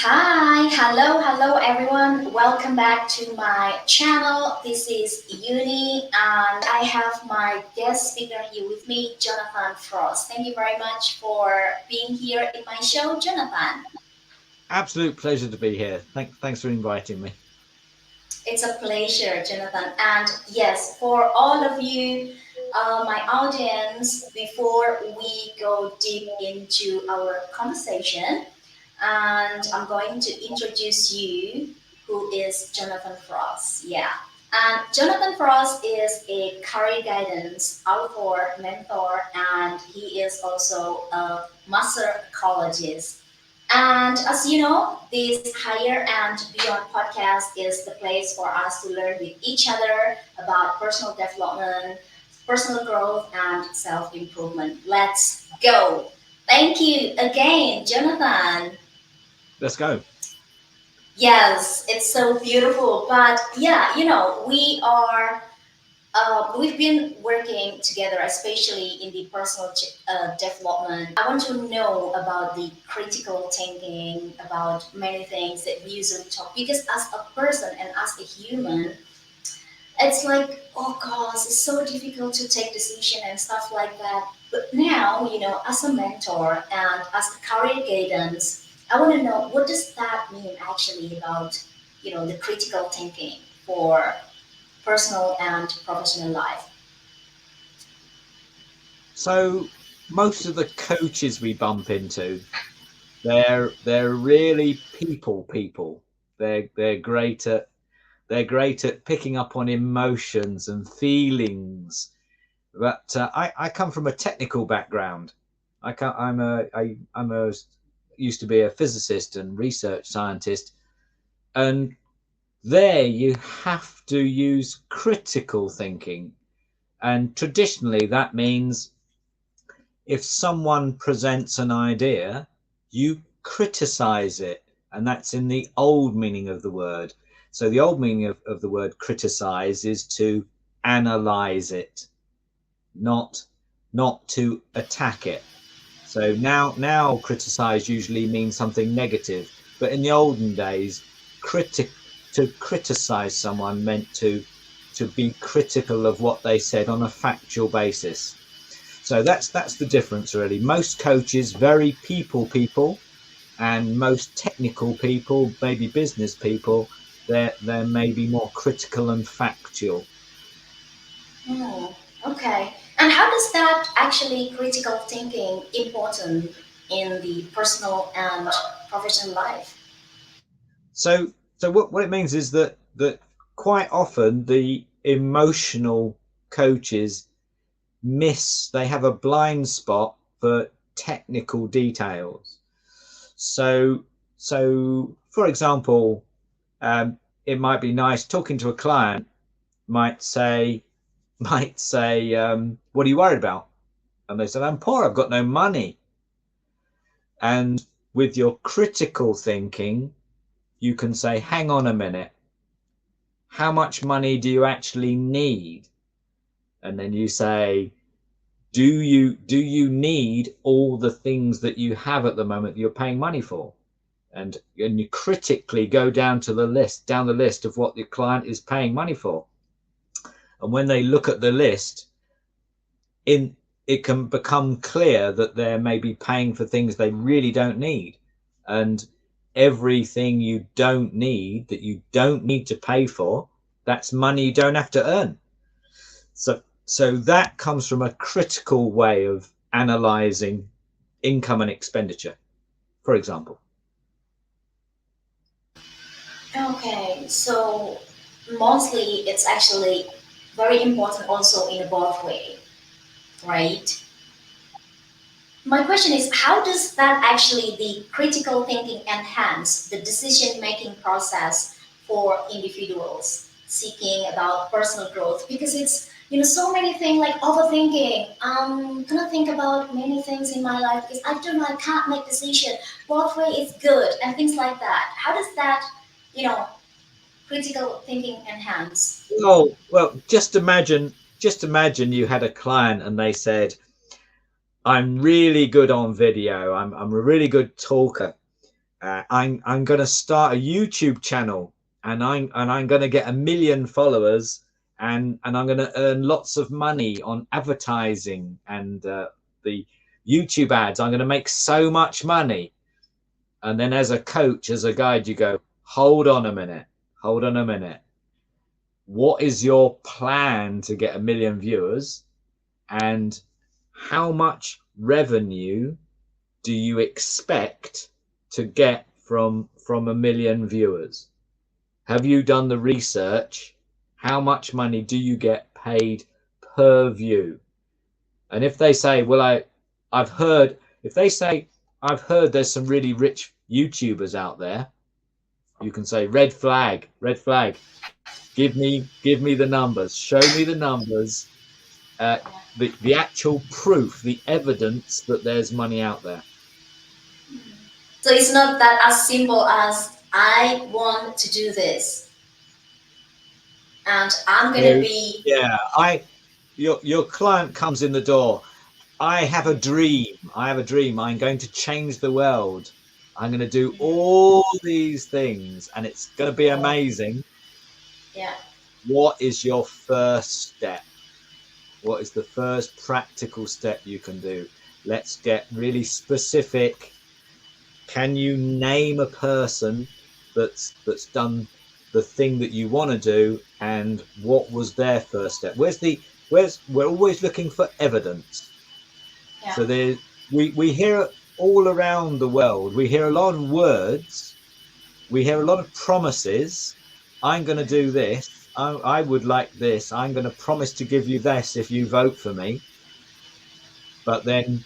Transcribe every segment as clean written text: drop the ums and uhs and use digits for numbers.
Hi, hello everyone. Welcome back to my channel. This is Uni, and I have my guest speaker here with me, Jonathan Frost. Thank you very much for being here in my show, Jonathan. Absolute pleasure to be here. Thanks for inviting me. It's a pleasure, Jonathan. And yes, for all of you, my audience, before we go deep into our conversation, and I'm going to introduce you who is Jonathan Frost. Yeah. And Jonathan Frost is a career guidance author, mentor, and he is also a master ecologist. And as you know, this Higher and Beyond podcast is the place for us to learn with each other about personal development, personal growth, and self improvement. Let's go. Thank you again, Jonathan. Let's go. Yes, it's so beautiful. But yeah, we've been working together, especially in the personal development. I want to know about the critical thinking, about many things that we usually talk. Because as a person and as a human, it's like, oh gosh, it's so difficult to take decision and stuff like that. But now, as a mentor and as a career guidance, I want to know what does that mean actually about, the critical thinking for personal and professional life. So most of the coaches we bump into, they're really people. They're great at picking up on emotions and feelings. But I come from a technical background. I'm a used to be a physicist and research scientist, and there you have to use critical thinking. And traditionally, that means if someone presents an idea, you criticize it. And that's in the old meaning of the word. So the old meaning of the word criticize is to analyze it, not not to attack it. So now criticize usually means something negative. But in the olden days, critic to criticize someone meant to be critical of what they said on a factual basis. So that's the difference really. Most coaches very people, and most technical people, maybe business people, they're maybe more critical and factual. Hmm, okay. And how does that actually critical thinking important in the personal and professional life? So what it means is that quite often the emotional coaches they have a blind spot for technical details. So for example, it might be nice talking to a client might say what are you worried about? And they said, I'm poor, I've got no money. And with your critical thinking, you can say, hang on a minute, how much money do you actually need? And then you say, do you need all the things that you have at the moment that you're paying money for? And you critically go down the list of what the client is paying money for. And when they look at the list, in it can become clear that they're maybe paying for things they really don't need. And everything you don't need, that you don't need to pay for, that's money you don't have to earn. So that comes from a critical way of analyzing income and expenditure, for example. Okay, so mostly it's actually very important also in a both way, right? My question is, how does that actually the critical thinking enhance the decision making process for individuals seeking about personal growth? Because it's so many things like overthinking. I'm gonna think about many things in my life because I don't know, I can't make decision. Both way is good and things like that. How does that you know critical thinking enhance? Well, just imagine you had a client and they said, I'm really good on video. I'm a really good talker. I'm going to start a YouTube channel, and I'm going to get 1 million followers, and I'm going to earn lots of money on advertising and the YouTube ads. I'm going to make so much money. And then as a coach, as a guide, you go, hold on a minute, hold on a minute. What is your plan to get 1 million viewers, and how much revenue do you expect to get from 1 million viewers? Have you done the research? How much money do you get paid per view? And if they say, well, I've heard, if they say, I've heard there's some really rich YouTubers out there, you can say, red flag, red flag. Give me the numbers. Show me the numbers. Uh, the actual proof, the evidence that there's money out there. So it's not that as simple as I want to do this and I'm gonna So be. yeah, your client comes in the door. I have a dream. I have a dream. I'm going to change the world. I'm going to do all these things, and it's going to be Oh, amazing. yeah, What is your first step? What is the first practical step you can do? Let's get really specific. Can you name a person that's done the thing that you want to do, and what was their first step? Where's we're always looking for evidence. yeah, So we hear all around the world, we hear a lot of words, we hear a lot of promises. I'm going to do this. I would like this. I'm going to promise to give you this if you vote for me. But then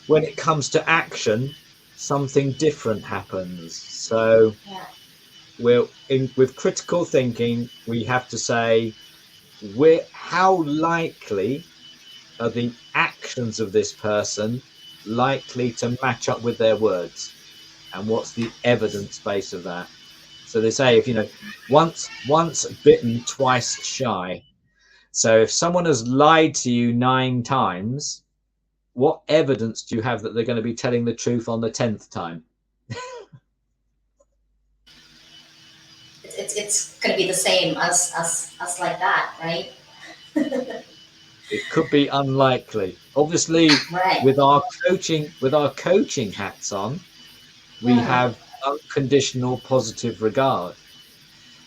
when it comes to action, something different happens. So yeah, with critical thinking, we have to say, how likely are the actions of this person likely to match up with their words, and what's the evidence base of that? So they say, if once bitten, twice shy. So if someone has lied to you 9 times, what evidence do you have that they're going to be telling the truth on the 10th time? it's gonna be the same as like that, right? It could be unlikely. Obviously, Right. with our coaching hats on, we Hmm. have unconditional positive regard.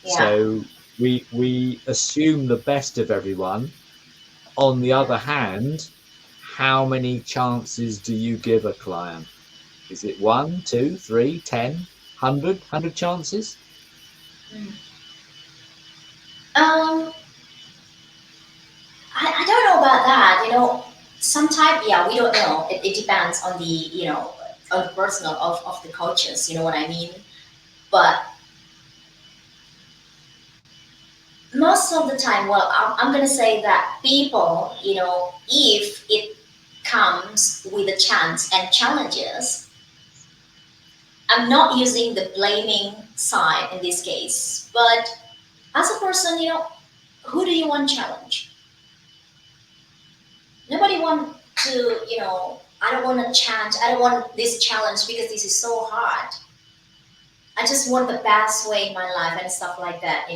Yeah. So we assume the best of everyone. On the Yeah. other hand, how many chances do you give a client? Is it one, two, three, 10, 100 chances? Mm. Um, I don't know about that. Sometimes, yeah, we don't know. It depends on on the personal of the coaches. You know what I mean? But most of the time, well, I'm gonna say that people, if it comes with a chance and challenges, I'm not using the blaming side in this case, but as a person, who do you want challenge? Nobody want to, I don't want to challenge. I don't want this challenge because this is so hard. I just want the best way in my life and stuff like that.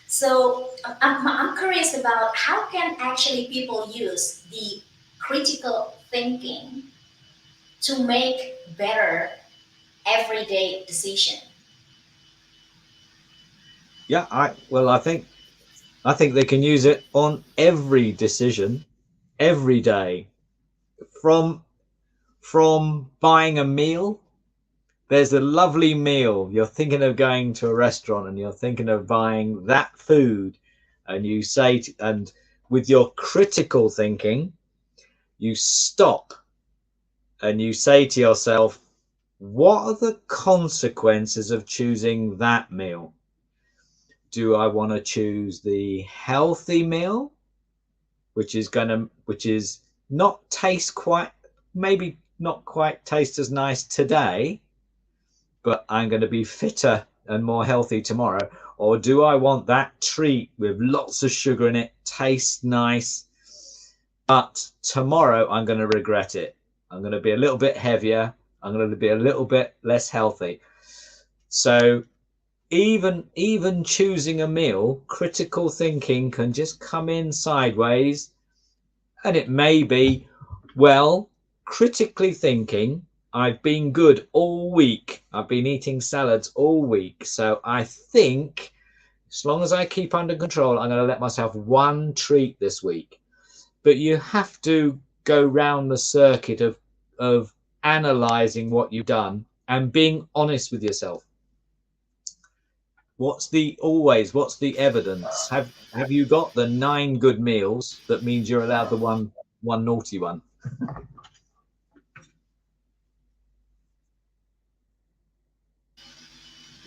So I'm curious about how can actually people use the critical thinking to make better everyday decision. Yeah, I think they can use it on every decision, every day. From buying a meal. There's a lovely meal. You're thinking of going to a restaurant, and you're thinking of buying that food, and you say and with your critical thinking, you stop and you say to yourself, what are the consequences of choosing that meal? Do I want to choose the healthy meal, which is not taste quite, maybe not quite taste as nice today, but I'm going to be fitter and more healthy tomorrow? Or do I want that treat with lots of sugar in it, tastes nice, but tomorrow I'm going to regret it? I'm going to be a little bit heavier. I'm going to be a little bit less healthy. So even choosing a meal, critical thinking can just come in sideways, and it may be, well, critically thinking, I've been good all week. I've been eating salads all week. So I think as long as I keep under control, I'm going to let myself one treat this week. But you have to go round the circuit of analyzing what you've done and being honest with yourself. What's the evidence? Have you got the 9 good meals that means you're allowed the one naughty one?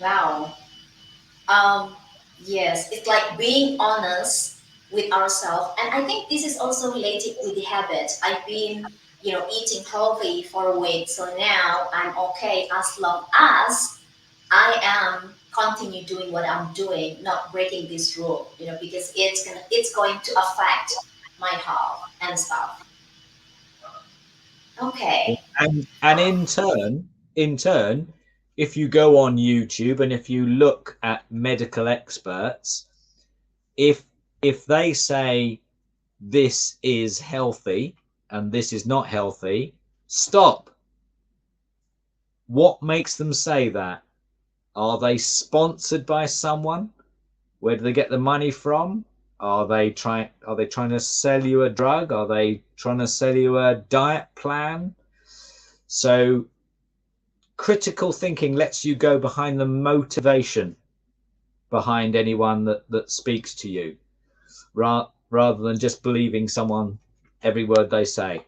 Wow. Um, yes, it's like being honest with ourselves, and I think this is also related with the habits. I've been, eating healthy for a week, so now I'm okay as long as I am continue doing what I'm doing, not breaking this rule, because it's going to affect my health and stuff. Okay. And in turn, if you go on YouTube and if you look at medical experts, if if they say this is healthy and this is not healthy, stop. What makes them say that? Are they sponsored by someone? Where do they get the money from? Are they trying to sell you a drug? Are they trying to sell you a diet plan? So critical thinking lets you go behind the motivation behind anyone that speaks to you, rather than just believing someone every word they say.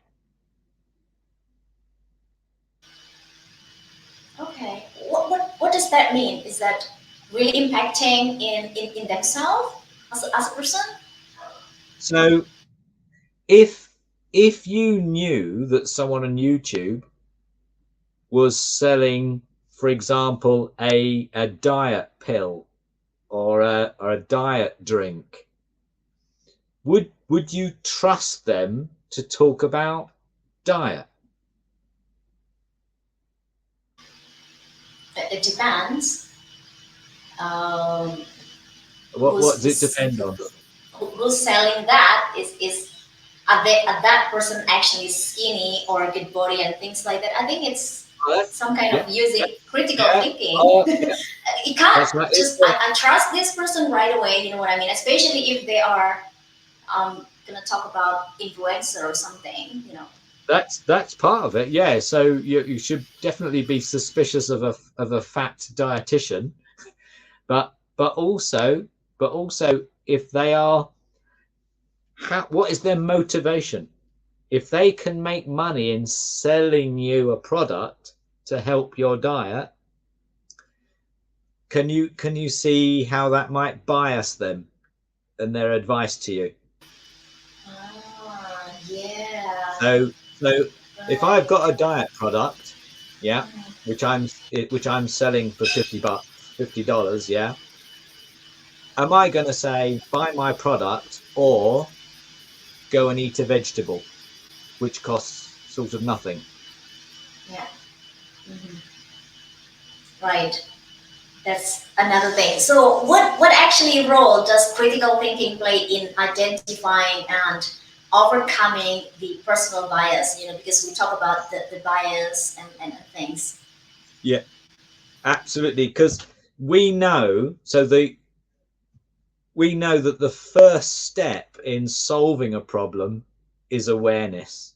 Okay. What does that mean? Is that really impacting in themselves as a person? So if if you knew that someone on YouTube was selling, for example, a diet pill or a diet drink, would you trust them to talk about diet? It depends. Um, What who's does it depend on? who's selling that is are that person actually skinny or a good body and things like that. I think it's Oh, some kind yeah, of using critical yeah, thinking. oh, yeah. You can't That's right. just I trust this person right away. You know what I mean? Especially if they are gonna talk about influencer or something. That's part of it. Yeah. So you should definitely be suspicious of a fat dietitian, but but also but also if they are, what is their motivation? If they can make money in selling you a product to help your diet, can you see how that might bias them and their advice to you? Yeah. So if I've Right. got a diet product, yeah, Mhm. which I'm selling for $50, $50, yeah, am I going to say buy my product or go and eat a vegetable, which costs sort of nothing? Yeah. Mhm. Right. That's another thing. So, what actually role does critical thinking play in identifying and overcoming the personal bias? Because we talk about the bias and things. Yeah, absolutely. Because we know, so we know that the first step in solving a problem is awareness.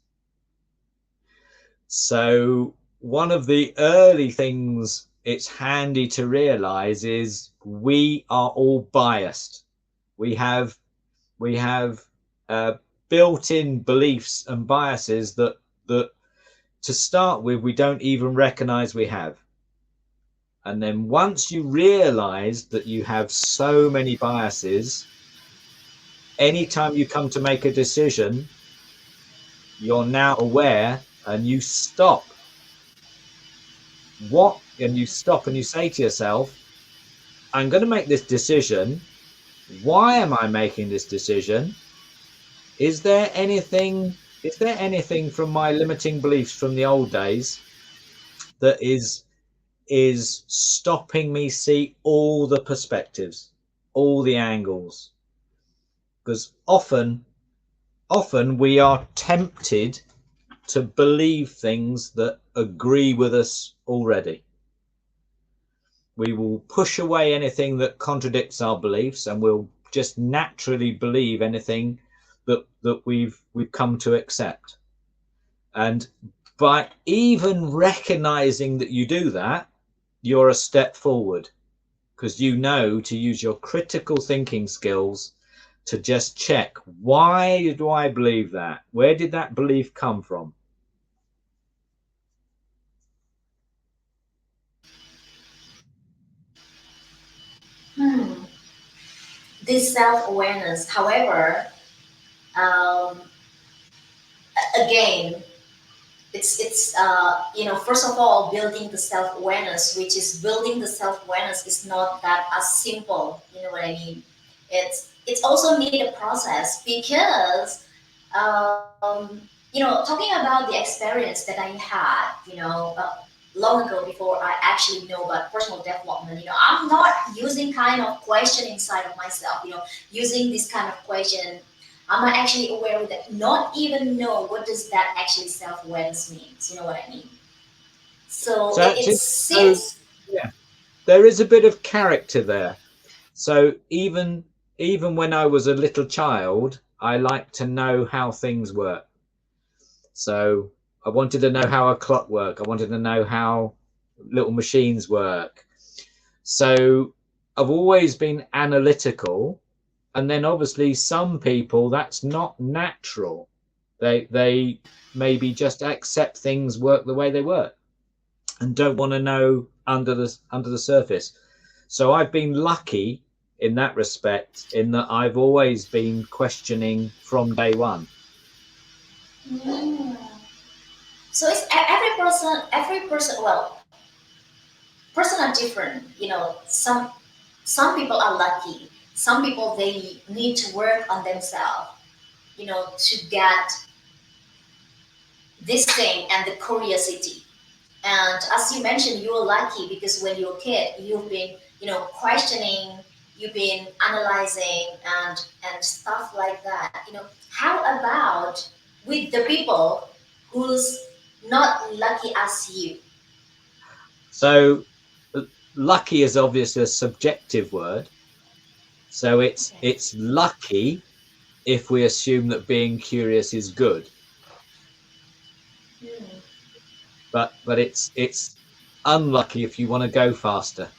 So one of the early things it's handy to realize is we are all biased. We have we have uh, built-in beliefs and biases that to start with we don't even recognize we have. And then once you realize that you have so many biases, anytime you come to make a decision, you're now aware and you stop and you say to yourself, I'm going to make this decision. Why am I making this decision? Is there anything from my limiting beliefs from the old days that is stopping me see all the perspectives, all the angles. Because often we are tempted to believe things that agree with us already. We will push away anything that contradicts our beliefs, and we'll just naturally believe anything that we've come to accept. And by even recognizing that you do that, you're a step forward, because you know to use your critical thinking skills to just check, why do I believe that? Where did that belief come from? Hmm. This self-awareness, however, um, again, it's first of all, building the self-awareness, which is building the self-awareness is not that as simple. You know what I mean? It's also need a process because talking about the experience that I had, long ago before I actually know about personal development. I'm not using kind of question inside of myself. Using this kind of question, I'm not actually aware of that. Not even know what does that actually self awareness means. You know what I mean? So So it actually, so sits. yeah, there is a bit of character there. So even when I was a little child, I liked to know how things work. So I wanted to know how a clock worked. I wanted to know how little machines work. So I've always been analytical. And then obviously some people, that's not natural. They maybe just accept things work the way they work and don't want to know under the surface. So I've been lucky in that respect, in that I've always been questioning from day one. Mm. So it's every person. Well, person are different. Some people are lucky. Some people they need to work on themselves. To get this thing and the curiosity. And as you mentioned, you're lucky because when you're a kid, you've been, questioning, you've been analyzing and stuff like that. How about with the people who's not lucky as you? So lucky is obviously a subjective word. So Okay. it's lucky if we assume that being curious is good, Hmm. but it's unlucky if you want to go faster,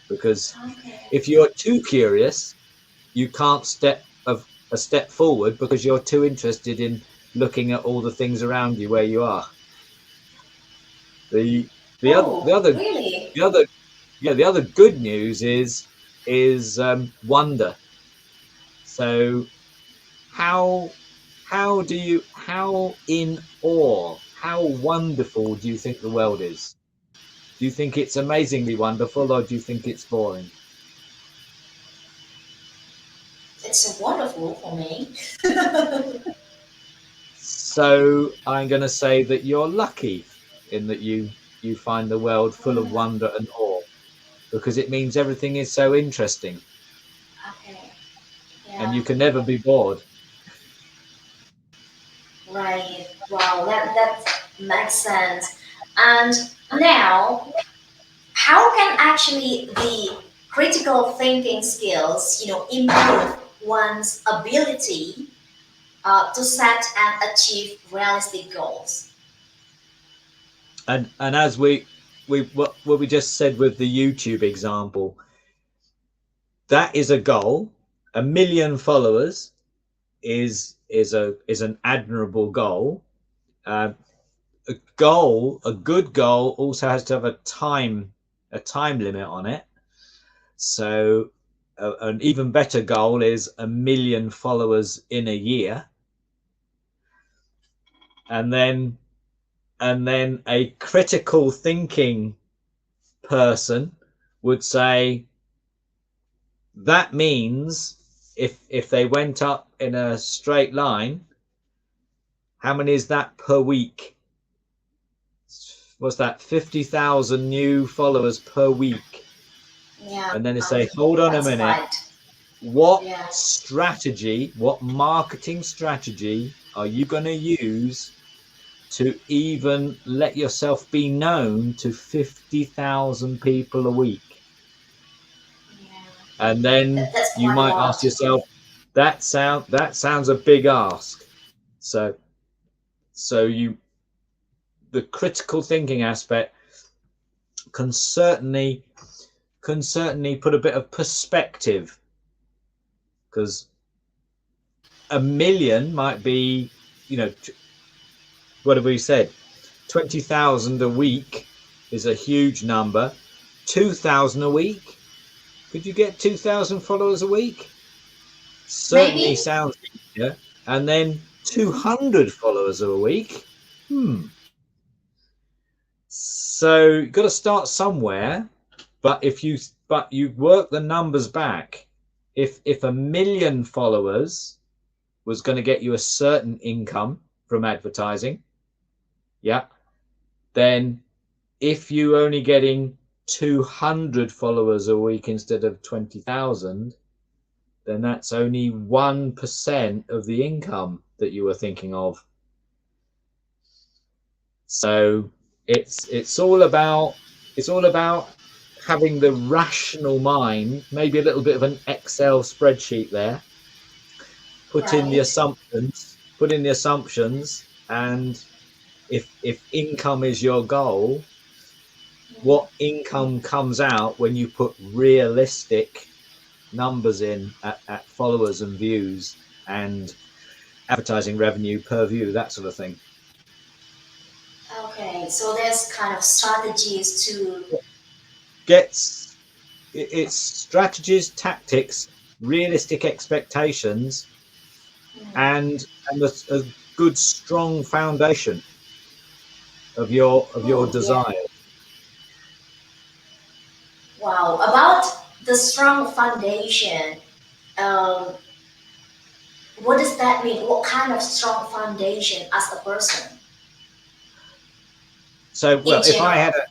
because Okay. if you're too curious, you can't step a step forward because you're too interested in looking at all the things around you where you are. The the other the Oh, other really? the other yeah, the other good news is wonder. So how how in awe, how wonderful do you think the world is? Do you think it's amazingly wonderful, or do you think it's boring? It's wonderful for me. So I'm going to say that you're lucky in that you find the world full of Mm, wonder and awe, because it means everything is so interesting okay. and Yeah. you can never be bored. Right. Wow. That makes sense. And now, how can actually the critical thinking skills, improve one's ability to set and achieve realistic goals? And as we what we just said with the YouTube example, that is a goal. 1 million followers is an admirable goal. Uh, a good goal also has to have a time limit on it. So an even better goal is 1 million followers in a year, and then a critical thinking person would say that means if they went up in a straight line, how many is that per week? what's that, 50,000 new followers per week. Yeah, And then they say, hold on a that's minute, right. what Yeah. strategy, what marketing strategy are you going to use to even let yourself be known to 50,000 people a week? Yeah. And then That's you quite a might ask lot. yourself, that sounds a big ask. So you the critical thinking aspect can certainly put a bit of perspective, because a million might be, what have we said, 20,000 a week is a huge number. 2,000 a week, could you get 2,000 followers a week? Certainly Maybe. sounds easier. And then Hmm. 200 followers a week. So you've got to start somewhere. But you work the numbers back. If a million followers was going to get you a certain income from advertising, yeah, then if you only getting 200 followers a week instead of 20,000, then that's only 1% of the income that you were thinking of. So it's all about having the rational mind, maybe a little bit of an Excel spreadsheet there, Right. put in the assumptions, and if income is your goal, Mm. what income comes out when you put realistic numbers in at followers and views and advertising revenue per view, that sort of thing. Okay, so there's kind of strategies to. Gets it's strategies, tactics, realistic expectations, Mm. and a good strong foundation of your Oh, yeah. desire. Wow. About the strong foundation, um, what does that mean? What kind of strong foundation as a person So, in well, if I had general? a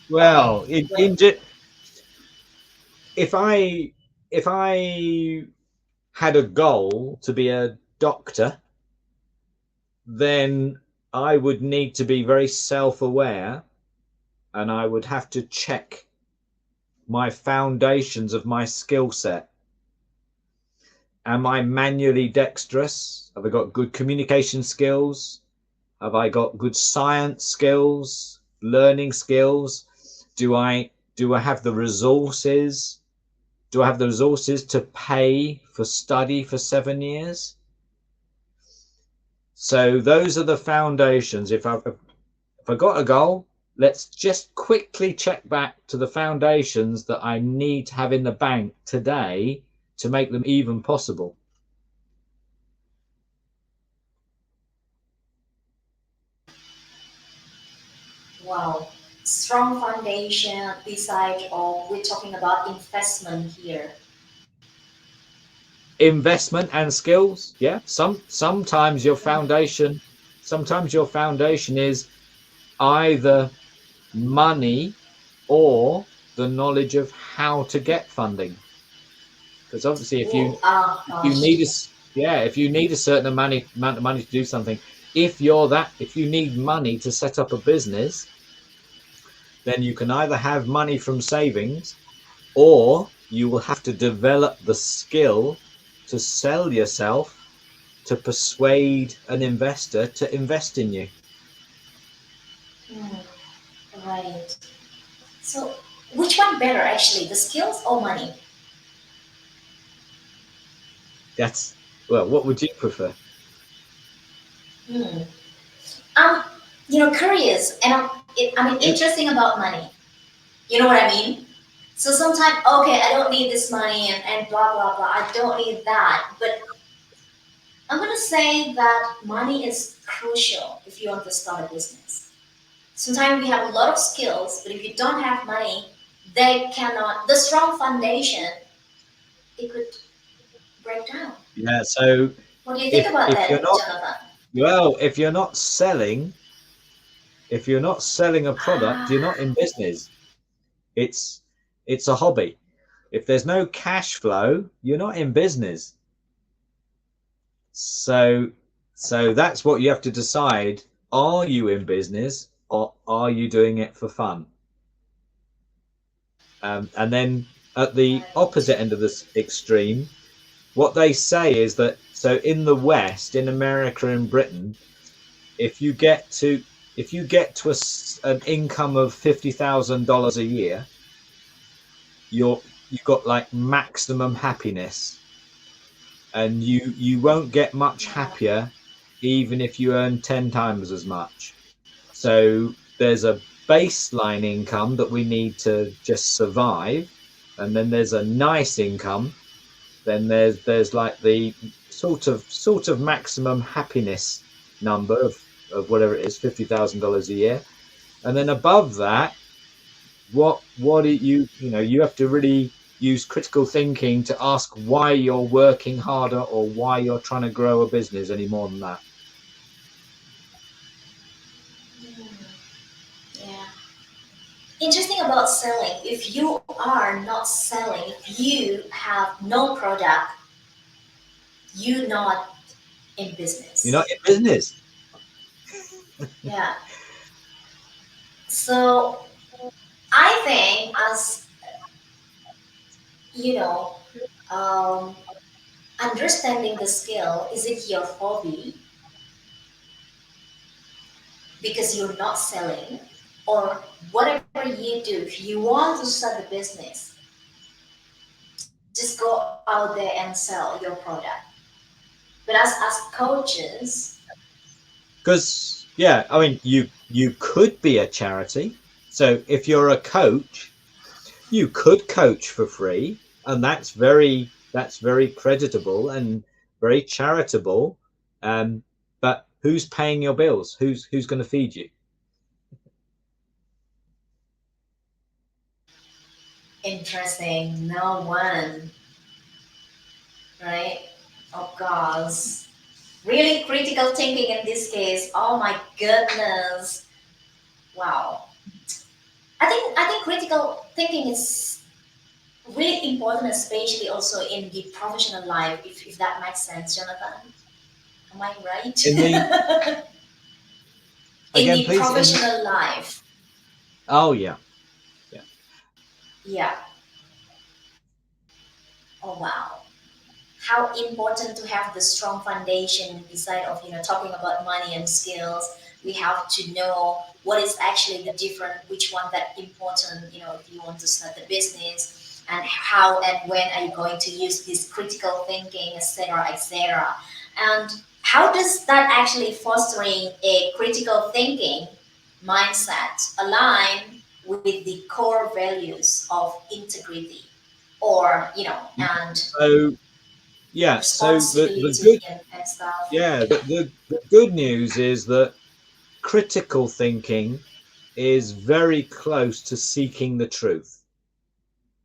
Okay. well, What? if I had a goal to be a doctor, then I would need to be very self-aware, and I would have to check my foundations of my skill set. Am I manually dexterous? Have I got good communication skills? Have I got good science skills, learning skills? Do I have the resources? Do I have the resources to pay for study for 7 years? So those are the foundations. If I got a goal, let's just quickly check back to the foundations that I need to have in the bank today to make them even possible. Wow. Strong foundation beside of we're talking about investment here. Investment and skills, yeah. Mm. Sometimes your foundation is either money or the knowledge of how to get funding. Because obviously, Oh, oh if you gosh. need a yeah, if you need a certain amount of money to do something, if you need money to set up a business, then you can either have money from savings, or you will have to develop the skill to sell yourself to persuade an investor to invest in you. Mm. Right. So, which one better actually, the skills or money? That's well, what would you prefer? Hmm. I'm, curious, and I mean, interesting about money. You know what I mean? So sometimes, okay, I don't need this money and blah blah blah. I don't need that, but I'm gonna say that money is crucial if you want to start a business. Sometimes we have a lot of skills, but if you don't have money, they cannot. The strong foundation, it could break down. Yeah, so What do you think if about if you're that, not Jonathan? well, if you're not selling, If you're not selling a product, you're not Ah, in business. It's it's a hobby. If there's no cash flow, you're not in business. So that's what you have to decide. Are you in business or are you doing it for fun? And then at the opposite right. end of this extreme, what they say is that so in the West, in America and Britain, if you get to an income of $50,000 a year, you've got like maximum happiness, and you won't get much Yeah. happier even if you earn 10 times as much. So there's a baseline income that we need to just survive, and then there's a nice income. Then there's like the sort of maximum happiness number of whatever it is, $50,000 a year, and then above that, what you have to really use critical thinking to ask why you're working harder or why you're trying to grow a business any more than that. Mm, yeah. Interesting about selling. If you are not selling, if you have no product, you not in You're not business. in business. Yeah. So I think as you know, um, understanding the skill, is it your hobby because you're not selling, or whatever you do, if you want to start a business, just go out there and sell your product. But as coaches, Because yeah, I mean, you could be a charity. So if you're a coach, you could coach for free, and that's very creditable and very charitable. But who's paying your bills? Who's going to feed you? interesting, no one, right? Oh gosh. Really critical thinking in this case. Oh my goodness. Wow. I think critical thinking is really important, especially also in the professional life, if that makes sense, Jonathan. Am I In the right? In again, the please. In the professional life. oh yeah, yeah. Yeah. Oh wow. How important to have the strong foundation beside of talking about money and skills. We have to know what is actually the different, which one that important, if you want to start the business, and how and when are you going to use this critical thinking, etc., etc. And how does that actually fostering a critical thinking mindset align with the core values of integrity, or and So yeah, so the responsibility good and stuff. yeah the good news is that critical thinking is very close to seeking the truth.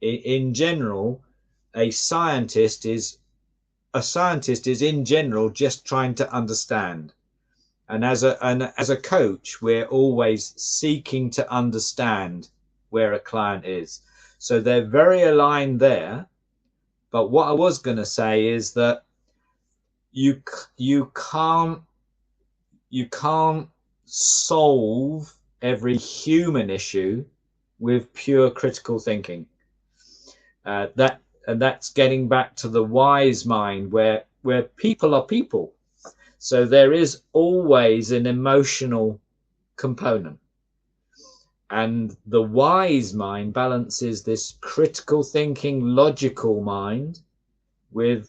In general, a scientist is in general just trying to understand. And as a coach, we're always seeking to understand where a client is. So they're very aligned there. But what I was going to say is that you you can't you can't solve every human issue with pure critical thinking. That's getting back to the wise mind, where people are people. So there is always an emotional component, and the wise mind balances this critical thinking, logical mind with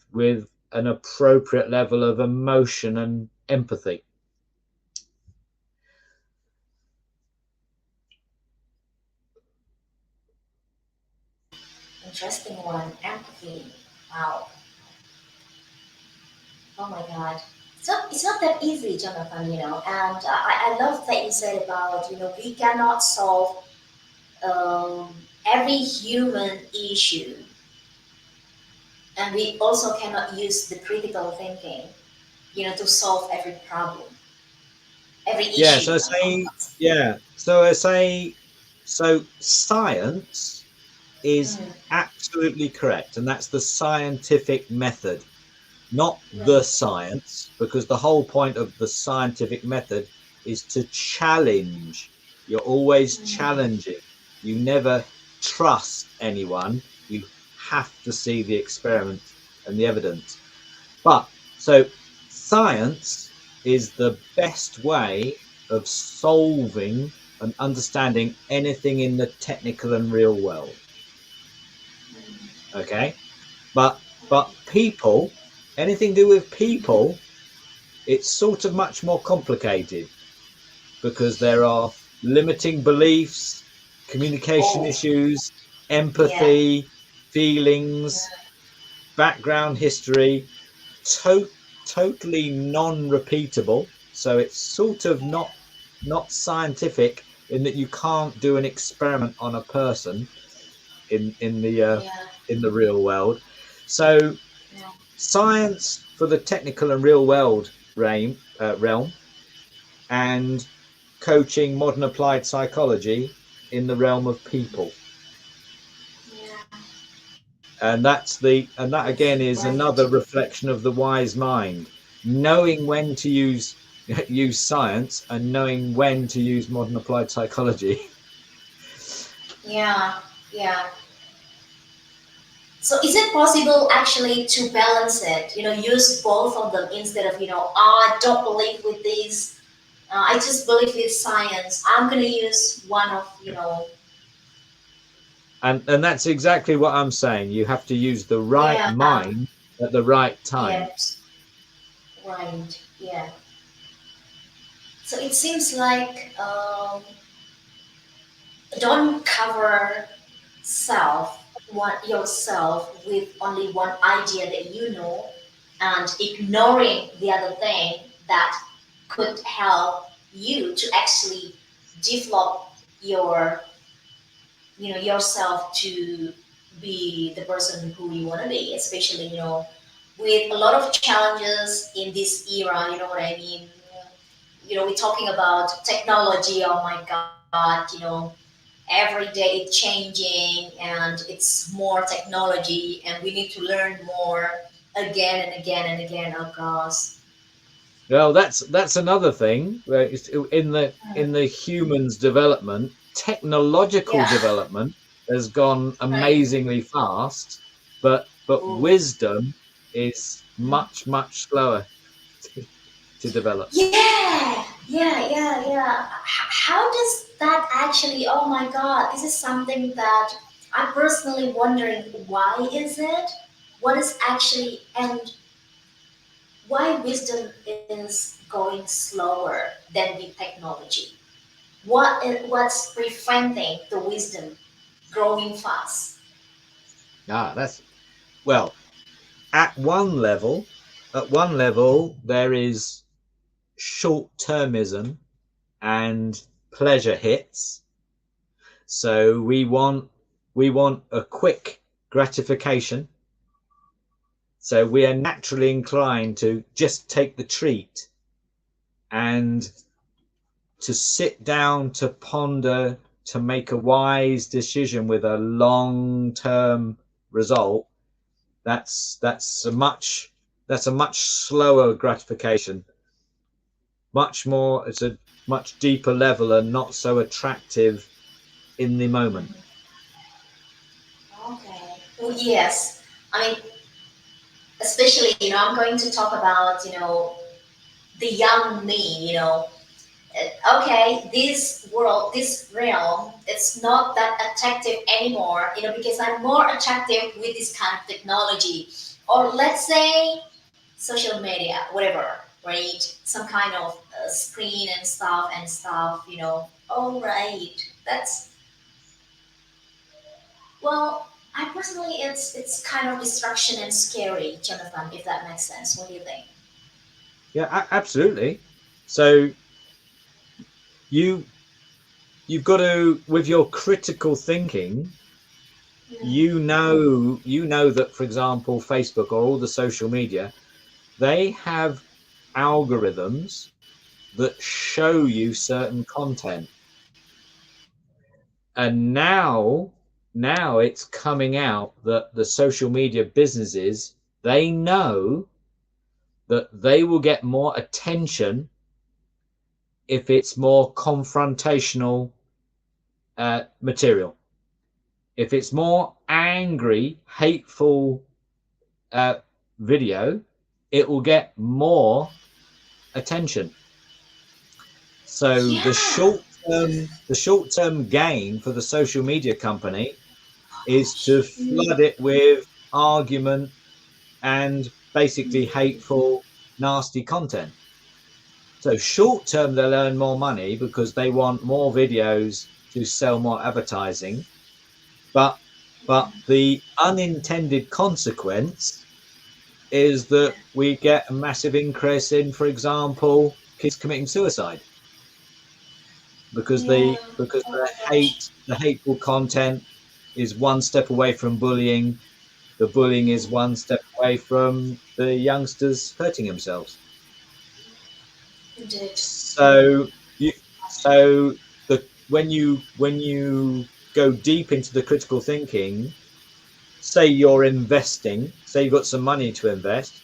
an appropriate level of emotion and empathy. Interesting one, empathy. Wow. Oh my God. It's not that easy, Jonathan. And I love that you said about we cannot solve every human issue, and we also cannot use the critical thinking to solve every problem. every Yeah, issue. so say yeah, so I say so science is Mm, absolutely correct, and that's the scientific method, not the right. science, because the whole point of the scientific method is to challenge. You're always Mm, challenging. You never trust anyone. You have to see the experiment and the evidence. But so science is the best way of solving and understanding anything in the technical and real world. Okay. But people, anything to do with people, it's sort of much more complicated because there are limiting beliefs, communication oh, issues, yeah. empathy, feelings, background history, to- totally non-repeatable. So it's sort of not scientific in that you can't do an experiment on a person Yeah. in the real world. So Yeah. science for the technical and real world realm, and coaching modern applied psychology in the realm of people. Yeah. And that It's again is right. another reflection of the wise mind, knowing when to use science and knowing when to use modern applied psychology. Yeah. Yeah. So is it possible actually to balance it? Use both of them instead of I don't believe with this. I just believe with science. I'm gonna use one of And that's exactly what I'm saying. You have to use the right Yeah. mind at the right time. Yeah. Right. Yeah. So it seems like don't cover self yourself with only one idea that and ignoring the other thing that could help you to actually develop your yourself to be the person who you want to be, especially with a lot of challenges in this era. You know what I mean? We're talking about technology. Oh my god, every day it's changing and it's more technology and we need to learn more again and again and again. Oh gosh. Well, that's another thing. In the human's development, technological Yeah. development has gone Right. amazingly fast, but Ooh. wisdom is much slower to, to develop. Yeah. How does that actually? Oh my God, this is something that I'm personally wondering. Why is it? What is actually and why wisdom is going slower than with technology? What's preventing the wisdom growing fast? That's well, at one level, there is short-termism and pleasure hits. So we want a quick gratification. So we are naturally inclined to just take the treat and to sit down to ponder, to make a wise decision with a long-term result. That's a much slower gratification, much more. It's a much deeper level and not so attractive in the moment. Okay. Well, yes. I mean, especially, I'm going to talk about, the young me, okay, this world, this realm, it's not that attractive anymore, because I'm more attractive with this kind of technology. Or let's say social media, whatever, right? Some kind of screen and stuff, All right. That's, well, I personally, it's kind of distraction and scary, Jonathan, if that makes sense. What do you think? Yeah, absolutely. So you you've got to, with your critical thinking, you know that, for example, Facebook or all the social media, they have algorithms that show you certain content. And now it's coming out that the social media businesses, they know that they will get more attention if it's more confrontational material. If it's more angry, hateful uh, video, it will get more attention. So Yeah. the short term gain for the social media company is to Mm, flood it with argument and basically hateful, nasty content. So short term, they'll earn more money because they want more videos to sell more advertising. But the unintended consequence is that we get a massive increase in, for example, kids committing suicide yeah. because Oh my gosh. the hateful content is one step away from bullying. The bullying is one step away from the youngsters hurting themselves. Indeed. So you so the when you go deep into the critical thinking, say you're investing, say you've got some money to invest,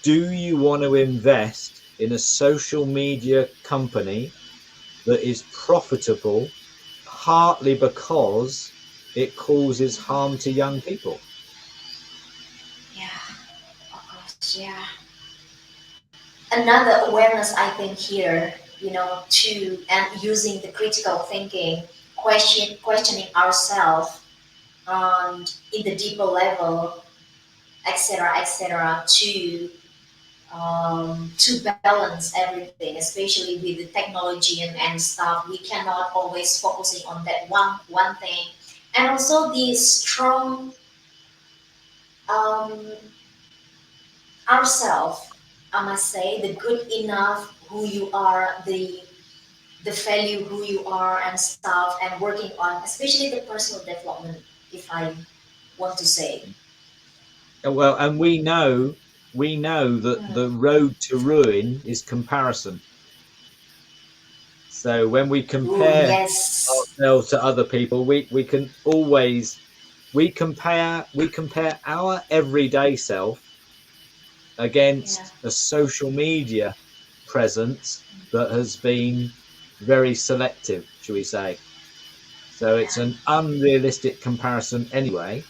do you want to invest in a social media company that is profitable partly because it causes harm to young people? Yeah. Of course. Yeah. Another awareness I think here, to and using the critical thinking, questioning ourselves and in the deeper level, etc., to balance everything, especially with the technology and stuff. We cannot always focusing on that one thing, and also the strong um, ourself. I must say the good enough who you are, the value who you are and stuff, and working on, especially the personal development. If I want to say, Well, and we know that mm. the road to ruin is comparison. So when we Oh compare yes, ourselves to other people, we can always we compare our everyday self yeah, against a social media presence that has been very selective, shall we say. So it's yeah, an unrealistic comparison anyway.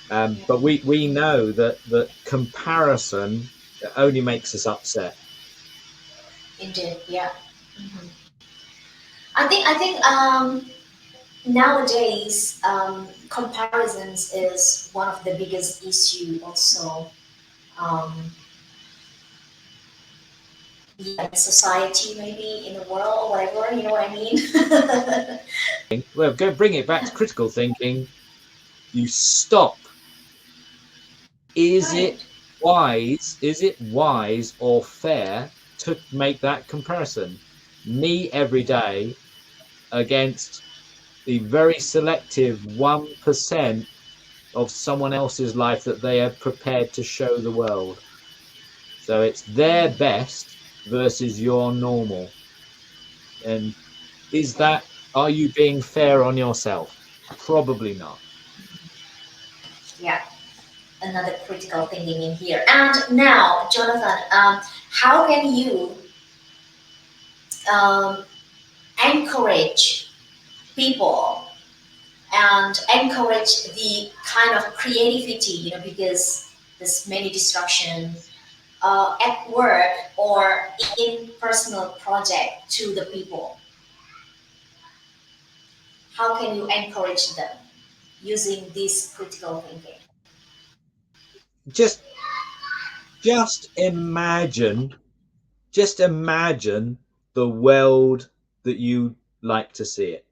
But yeah. we know that comparison only makes us upset. Indeed, yeah. Mhm. I think nowadays comparisons is one of the biggest issue also. Um, yeah, in society, maybe in the world, whatever. You know what I mean? Well, go bring it back to critical thinking. You stop. Is Right. it wise? Is it wise or fair to make that comparison? Me every day against the very selective 1% of someone else's life that they are prepared to show the world. So it's their best versus your normal. And is Yeah. that, are you being fair on yourself? Probably not. Yeah. Another critical thinking in here. And now, Jonathan, how can you um, encourage people and encourage the kind of creativity, because there's many distraction at work or in personal project to the people. How can you encourage them using this critical thinking? Just just imagine, just imagine the world that you like to see it.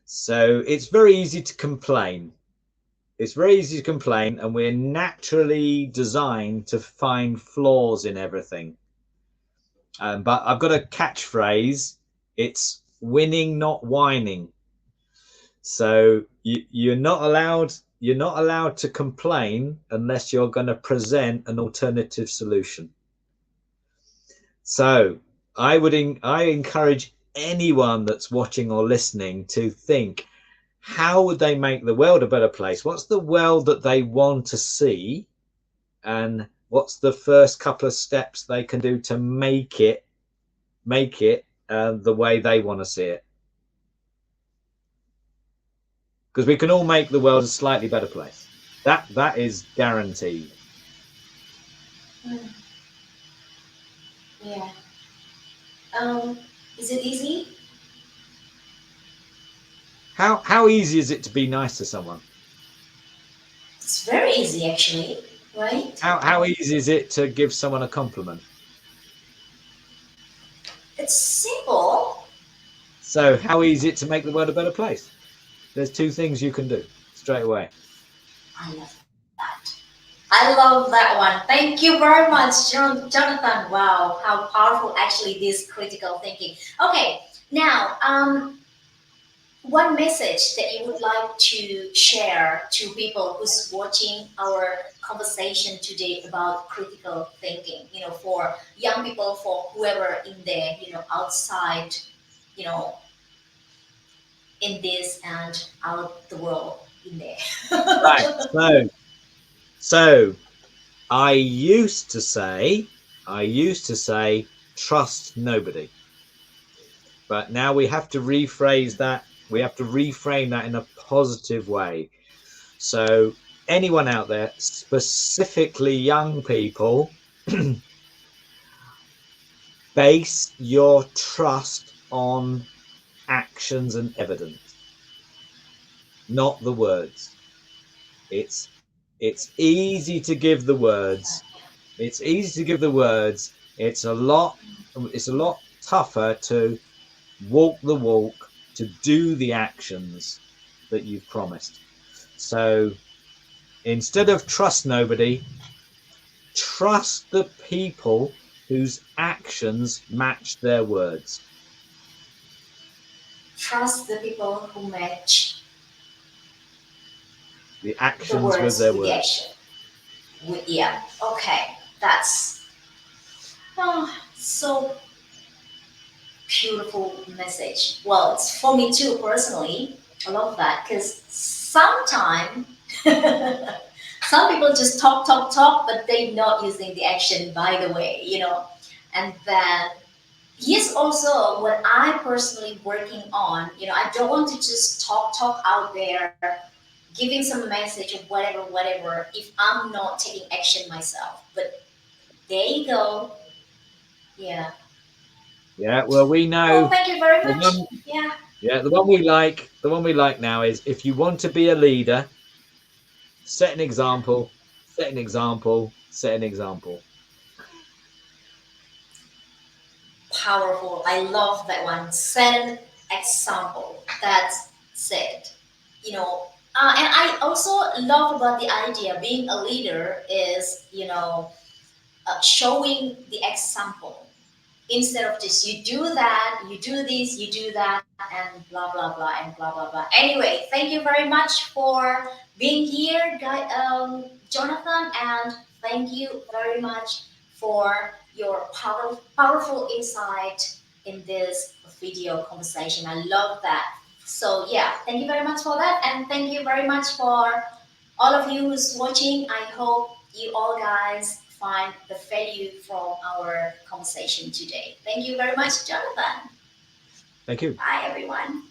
So it's very easy to complain. It's very easy to complain, and we're naturally designed to find flaws in everything. But I've got a catchphrase. It's winning, not whining. So you're not allowed to complain unless you're going to present an alternative solution. So I encourage anyone that's watching or listening to think, how would they make the world a better place? What's the world that they want to see? And what's the first couple of steps they can do to make it the way they want to see it? Because we can all make the world a slightly better place. That is guaranteed. Mm, yeah. Um, is it easy? How easy is it to be nice to someone? It's very easy, actually, right? How easy is it to give someone a compliment? It's simple. So how easy is it to make the world a better place? There's two things you can do straight away. I love that. I love that one. Thank you very much, Jonathan. Wow, how powerful actually this critical thinking. Okay, now, one message that you would like to share to people who's watching our conversation today about critical thinking, for young people, for whoever in there, outside, you know, in this and out the world in there. Right. So I used to say, trust nobody. But now we have to rephrase that. We have to reframe that in a positive way. So anyone out there, specifically young people, base your trust on actions and evidence, not the words. It's it's easy to give the words. It's easy to give the words. It's a lot tougher to walk the walk, to do the actions that you've promised. So instead of trust nobody, trust the people whose actions match their words. Trust the people who match The the actions with words their with the words. action. Yeah, okay, that's so beautiful message. Well, it's for me too personally. I love that because sometimes some people just talk, talk, talk, but they're not using the action. By the way, and then here's also what I personally working on. I don't want to just talk, talk out there, giving some message or whatever, whatever. If I'm not taking action myself, but there you go. Yeah. Yeah, well, we Well, know thank you very the much. one. Yeah. Yeah, the one we like now is, if you want to be a leader, set an example, set an example, set an example. Powerful. I love that one. Set an example. That's it. And I also love about the idea being a leader is, showing the example instead of just you do that, you do this, you do that, and blah blah blah and blah blah blah. Anyway, thank you very much for being here, Jonathan, and thank you very much for your powerful insight in this video conversation. I love that. So yeah, thank you very much for that, and thank you very much for all of you who's watching. I hope you all guys find the value from our conversation today. Thank you very much, Jonathan. Thank you. Bye, everyone.